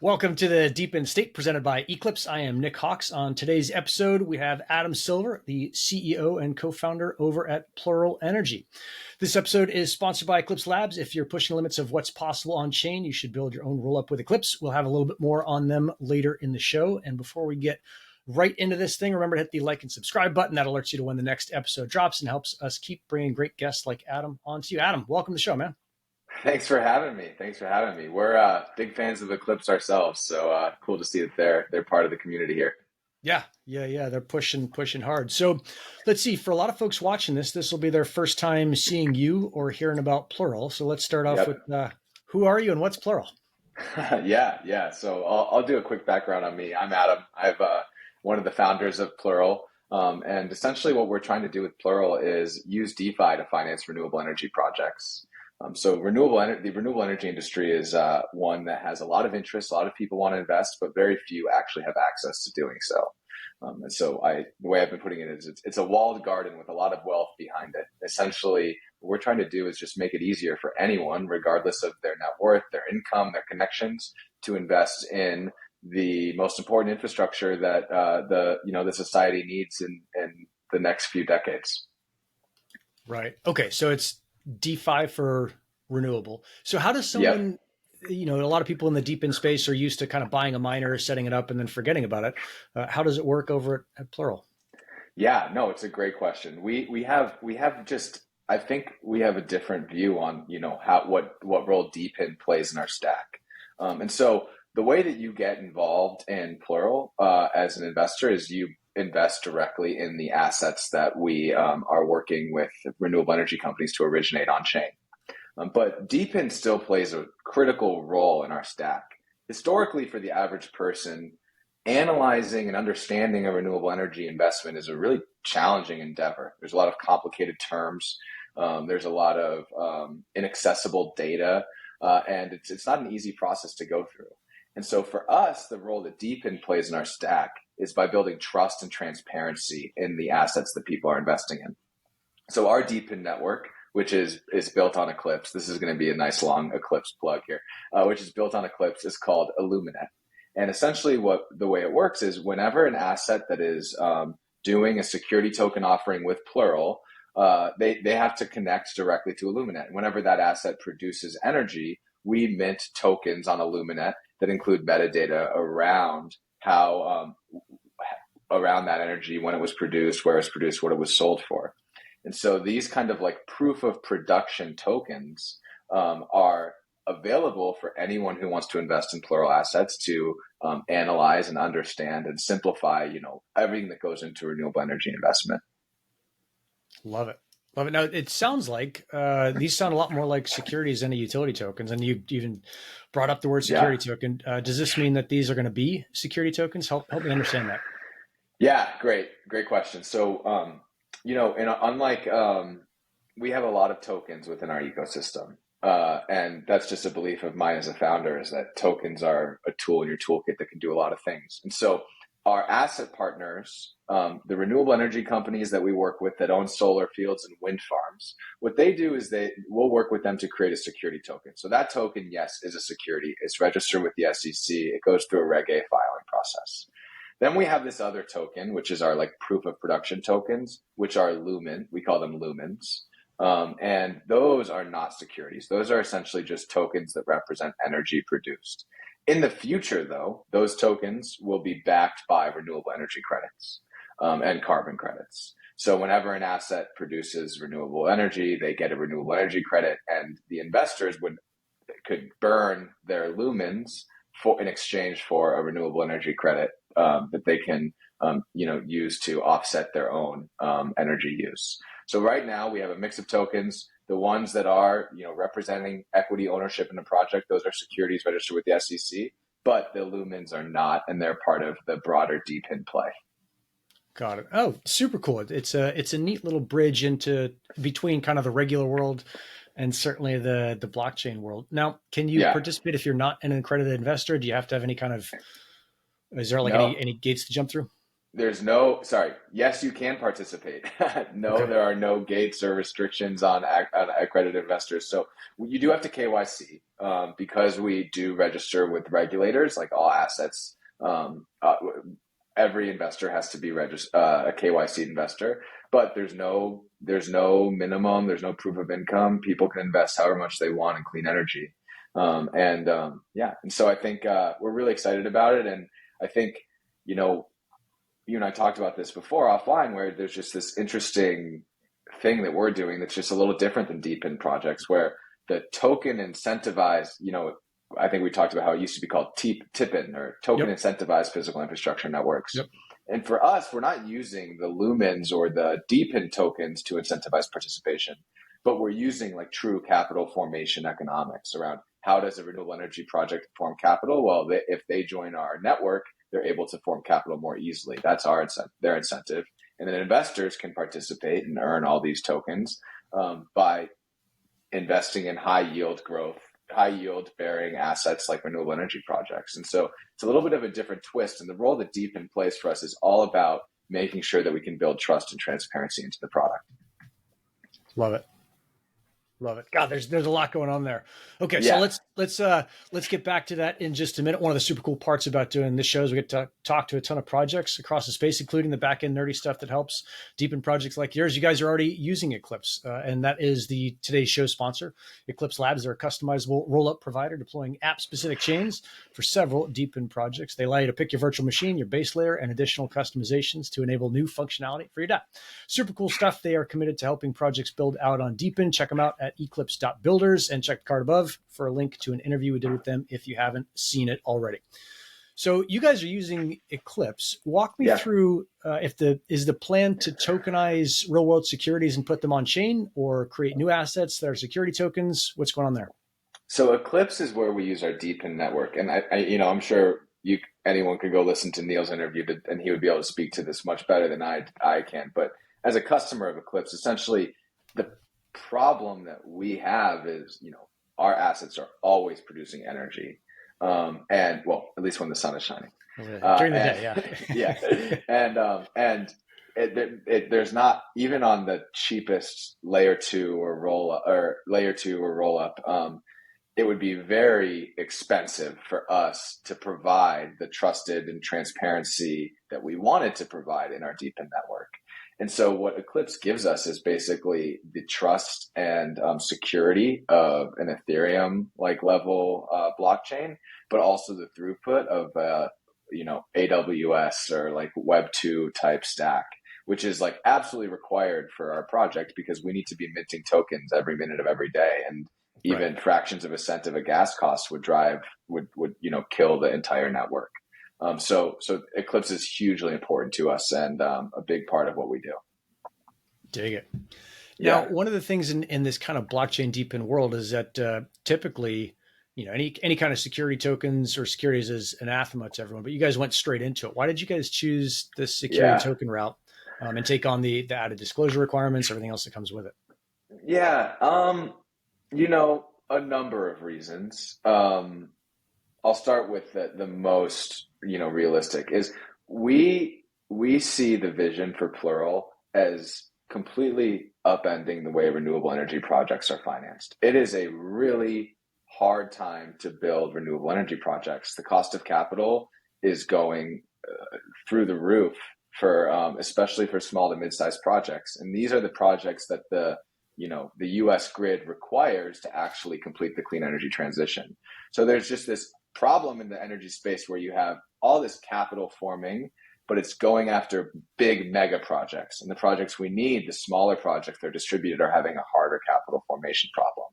Welcome to the Deep in State presented by Eclipse. I am Nick Hawks. On today's episode, we have Adam Silver, the CEO and co-founder over at Plural Energy. This episode is sponsored by Eclipse Labs. If you're pushing the limits of what's possible on chain, you should build your own rollup with Eclipse. We'll have a little bit more on them later in the show. And before we get right into this thing, remember to hit the like and subscribe button. That alerts you to when the next episode drops and helps us keep bringing great guests like Adam onto you. Adam, welcome to the show, man. Thanks for having me. We're big fans of Eclipse ourselves, so cool to see that they're part of the community here. Yeah. They're pushing hard. So let's see, for a lot of folks watching this will be their first time seeing you or hearing about Plural. So let's start off with who are you and what's Plural? Yeah. So I'll do a quick background on me. I'm Adam. I'm one of the founders of Plural. And essentially what we're trying to do with Plural is use DeFi to finance renewable energy projects. So the renewable energy industry is one that has a lot of interest. A lot of people want to invest, but very few actually have access to doing so. And so the way I've been putting it is it's a walled garden with a lot of wealth behind it. Essentially, what we're trying to do is just make it easier for anyone, regardless of their net worth, their income, their connections, to invest in the most important infrastructure that the society needs in the next few decades. Right. Okay. So it's DeFi for renewable. So how does someone, a lot of people in the deep in space are used to kind of buying a miner, setting it up, and then forgetting about it. How does it work over at Plural? Yeah, no, it's a great question. I think we have a different view on, what role DePIN plays in our stack. And so the way that you get involved in Plural as an investor is you invest directly in the assets that we are working with renewable energy companies to originate on chain. But DePIN still plays a critical role in our stack. Historically, for the average person, analyzing and understanding a renewable energy investment is a really challenging endeavor. There's a lot of complicated terms. There's a lot of inaccessible data, and it's not an easy process to go through. And so for us, the role that DePIN plays in our stack is by building trust and transparency in the assets that people are investing in. So our DePIN network, which is built on Eclipse, this is going to be a nice long Eclipse plug here, which is built on Eclipse, is called 𝐒𝐬𝐬𝐬𝐬. And essentially the way it works is whenever an asset that is doing a security token offering with Plural, they have to connect directly to 𝐒𝐬𝐬𝐬. Whenever that asset produces energy, we mint tokens on 𝐒𝐬𝐬𝐬 that include metadata around around that energy, when it was produced, where it was produced, what it was sold for. And so these kind of like proof of production tokens are available for anyone who wants to invest in Plural assets to analyze and understand and simplify, everything that goes into renewable energy investment. Love it. Now, it sounds like these sound a lot more like securities than utility tokens. And you even brought up the word security token. Does this mean that these are going to be security tokens? Help me understand that. Yeah, great question. So, unlike, we have a lot of tokens within our ecosystem. And that's just a belief of mine as a founder, is that tokens are a tool in your toolkit that can do a lot of things. And so our asset partners, the renewable energy companies that we work with that own solar fields and wind farms, what they do is we'll work with them to create a security token. So that token, yes, is a security. It's registered with the SEC. It goes through a Reg A filing process. Then we have this other token, which is our proof of production tokens, which are Lumen. We call them lumens. And those are not securities. Those are essentially just tokens that represent energy produced. In the future, though, those tokens will be backed by renewable energy credits and carbon credits. So whenever an asset produces renewable energy, they get a renewable energy credit, and the investors could burn their lumens in exchange for a renewable energy credit that they can use to offset their own energy use. So right now we have a mix of tokens. The ones that are representing equity ownership in the project, those are securities registered with the SEC, but the lumens are not, and they're part of the broader DePIN play. Got it. Oh, super cool. It's a neat little bridge between kind of the regular world and certainly the blockchain world. Now, can you participate if you're not an accredited investor? Do you have to have any kind of, is there any gates to jump through? Yes, you can participate. No, Okay. there are no gates or restrictions on accredited investors. So you do have to KYC because we do register with regulators, like all assets. Every investor has to be a KYC investor, but there's no minimum, there's no proof of income. People can invest however much they want in clean energy. And so I think we're really excited about it. And I think, you know, you and I talked about this before offline, where there's just this interesting thing that we're doing that's just a little different than DePIN projects, where the token incentivized, I think we talked about how it used to be called TIPIN, or token Yep. incentivized physical infrastructure networks. Yep. And for us, we're not using the lumens or the DePIN tokens to incentivize participation, but we're using like true capital formation economics around how does a renewable energy project form capital? Well, if they join our network, they're able to form capital more easily. That's their incentive. And then investors can participate and earn all these tokens by investing in high yield bearing assets like renewable energy projects. And so it's a little bit of a different twist. And the role that DePIN plays for us is all about making sure that we can build trust and transparency into the product. Love it. Love it. God, there's a lot going on there. Okay, Yeah. so let's get back to that in just a minute. One of the super cool parts about doing this show is we get to talk to a ton of projects across the space, including the back end nerdy stuff that helps deepen projects like yours. You guys are already using Eclipse, and that is today's show sponsor. Eclipse Labs are a customizable roll-up provider deploying app-specific chains for several deepen projects. They allow you to pick your virtual machine, your base layer, and additional customizations to enable new functionality for your DApp. Super cool stuff. They are committed to helping projects build out on deepen. Check them out at eclipse.builders and check the card above for a link to an interview we did with them if you haven't seen it already. So you guys are using Eclipse. Walk me through is the plan to tokenize real world securities and put them on chain, or create new assets that are security tokens? What's going on there? So Eclipse is where we use our DePIN network, and I'm sure anyone could go listen to Neil's interview, and he would be able to speak to this much better than I can. But as a customer of Eclipse, essentially the problem that we have is, our assets are always producing energy, and well, at least when the sun is shining. During the day, yeah, and there's not, even on the cheapest layer two or roll up. It would be very expensive for us to provide the trusted and transparency that we wanted to provide in our DePIN network. And so what Eclipse gives us is basically the trust and security of an Ethereum level blockchain, but also the throughput of AWS or Web 2 type stack, which is absolutely required for our project, because we need to be minting tokens every minute of every day. And even fractions of a cent of a gas cost would kill the entire network. So Eclipse is hugely important to us, and a big part of what we do. Dig it. Now, one of the things in this kind of blockchain DePIN world is that typically, any kind of security tokens or securities is anathema to everyone, but you guys went straight into it. Why did you guys choose the security token route and take on the added disclosure requirements, everything else that comes with it? Yeah. A number of reasons. I'll start with the most, realistic is we see the vision for Plural as completely upending the way renewable energy projects are financed. It is a really hard time to build renewable energy projects. The cost of capital is going through the roof for especially for small to mid-sized projects. And these are the projects that the US grid requires to actually complete the clean energy transition. So there's just this problem in the energy space where you have all this capital forming, but it's going after big mega projects. And the projects we need, the smaller projects that are distributed, are having a harder capital formation problem.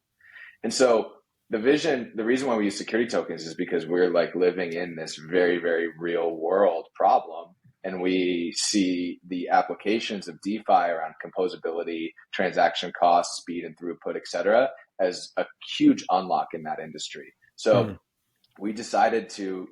And so the reason why we use security tokens is because we're living in this very, very real world problem. And we see the applications of DeFi around composability, transaction costs, speed and throughput, et cetera, as a huge unlock in that industry. So we decided to,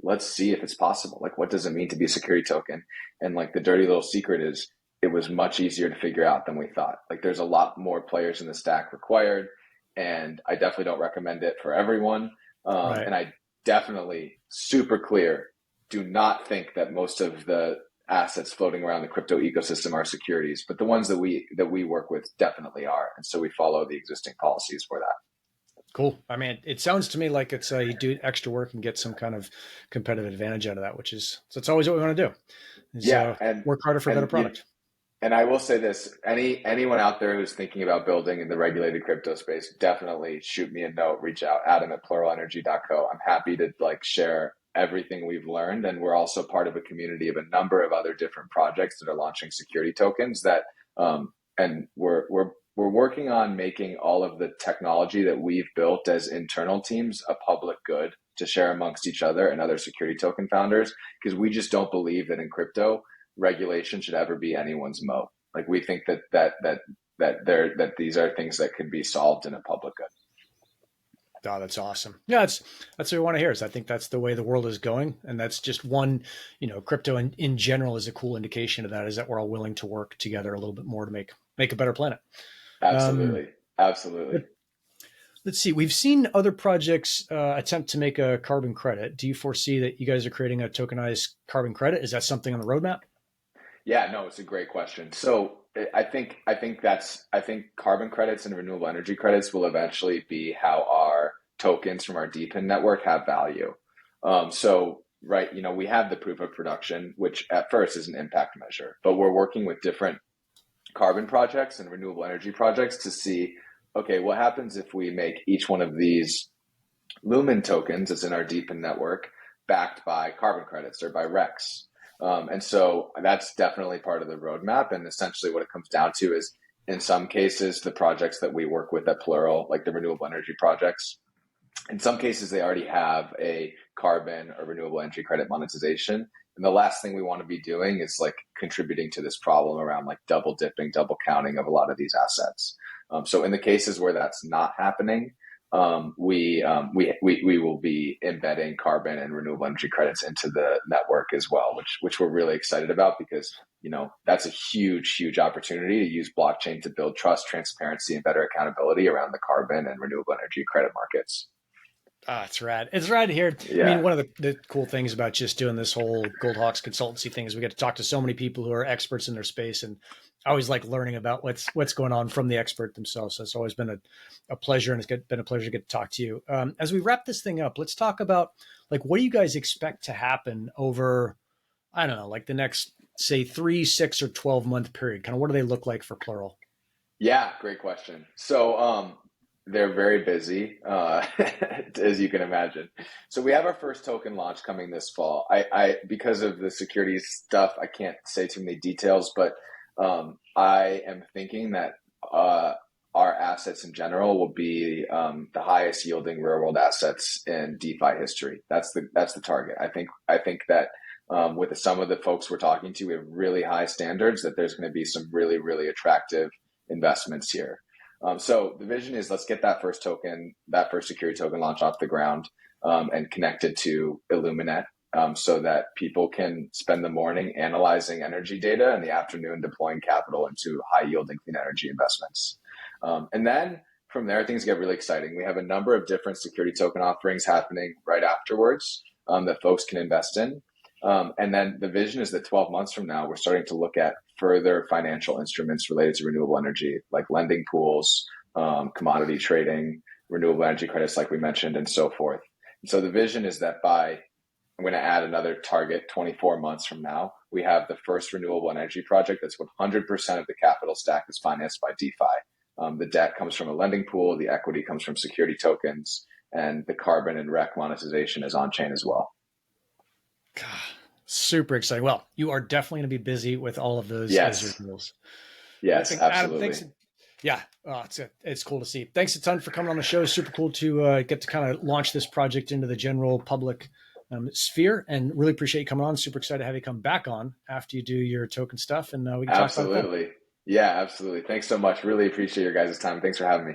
let's see if it's possible. What does it mean to be a security token? And the dirty little secret is it was much easier to figure out than we thought. There's a lot more players in the stack required, and I definitely don't recommend it for everyone. And I definitely super clear, do not think that most of the assets floating around the crypto ecosystem are securities, but the ones that we work with definitely are. And so we follow the existing policies for that. Cool. I mean, it sounds to me like it's you do extra work and get some kind of competitive advantage out of that, which is, so it's always what we want to do is and work harder for a better product. And I will say this, anyone out there who's thinking about building in the regulated crypto space, definitely shoot me a note, reach out, adam@pluralenergy.co. I'm happy to share everything we've learned. And we're also part of a community of a number of other different projects that are launching security tokens that, and we're working on making all of the technology that we've built as internal teams a public good to share amongst each other and other security token founders, because we just don't believe that in crypto, regulation should ever be anyone's moat. Like, we think that these are things that could be solved in a public good. Oh, that's awesome. Yeah, that's what we want to hear. Is I think that's the way the world is going, and that's just one. Crypto in general is a cool indication of that. Is that we're all willing to work together a little bit more to make a better planet. Absolutely, absolutely. Let's see. We've seen other projects attempt to make a carbon credit. Do you foresee that you guys are creating a tokenized carbon credit? Is that something on the roadmap? Yeah, no, it's a great question. So I think carbon credits and renewable energy credits will eventually be how our tokens from our DePIN network have value. Right, we have the proof of production, which at first is an impact measure, but we're working with different carbon projects and renewable energy projects to see, okay, what happens if we make each one of these Lumen tokens that's in our DePIN network backed by carbon credits or by RECs? And so that's definitely part of the roadmap. And essentially what it comes down to is, in some cases, the projects that we work with at Plural, like the renewable energy projects, in some cases, they already have a carbon or renewable energy credit monetization. And the last thing we want to be doing is contributing to this problem around double dipping, double counting of a lot of these assets. So in the cases where that's not happening, we will be embedding carbon and renewable energy credits into the network as well, which we're really excited about, because that's a huge opportunity to use blockchain to build trust, transparency, and better accountability around the carbon and renewable energy credit markets. It's rad. It's rad to hear. Yeah. I mean, one of the cool things about just doing this whole goldhawks consultancy thing is we get to talk to so many people who are experts in their space, and I always like learning about what's going on from the expert themselves. So it's always been a pleasure, and it's been a pleasure to get to talk to you. As we wrap this thing up, let's talk about what do you guys expect to happen over, I don't know, the next, say, 3, 6, or 12-month period? Kind of what do they look like for Plural? Yeah, great question. So they're very busy, as you can imagine. So we have our first token launch coming this fall. I because of the securities stuff, I can't say too many details, but I am thinking that our assets in general will be the highest yielding real world assets in DeFi history. That's the target. I think that with some of the folks we're talking to, we have really high standards, that there's going to be some really, really attractive investments here. So the vision is, let's get that first security token launch off the ground and connected to Illuminet, so that people can spend the morning analyzing energy data and the afternoon deploying capital into high yielding clean energy investments. And then from there, things get really exciting. We have a number of different security token offerings happening right afterwards that folks can invest in. And then the vision is that 12 months from now, we're starting to look at further financial instruments related to renewable energy, like lending pools, commodity trading, renewable energy credits, like we mentioned, and so forth. And so the vision is that I'm going to add another target 24 months from now, we have the first renewable energy project that's 100% of the capital stack is financed by DeFi. The debt comes from a lending pool, the equity comes from security tokens, and the carbon and REC monetization is on chain as well. God, super exciting. Well, you are definitely going to be busy with all of those. Yes. Yes, absolutely. Adam, yeah. It's cool to see. Thanks a ton for coming on the show. Super cool to get to kind of launch this project into the general public sphere, and really appreciate you coming on. Super excited to have you come back on after you do your token stuff, and we can talk about that. Absolutely. Yeah, absolutely. Thanks so much. Really appreciate your guys' time. Thanks for having me.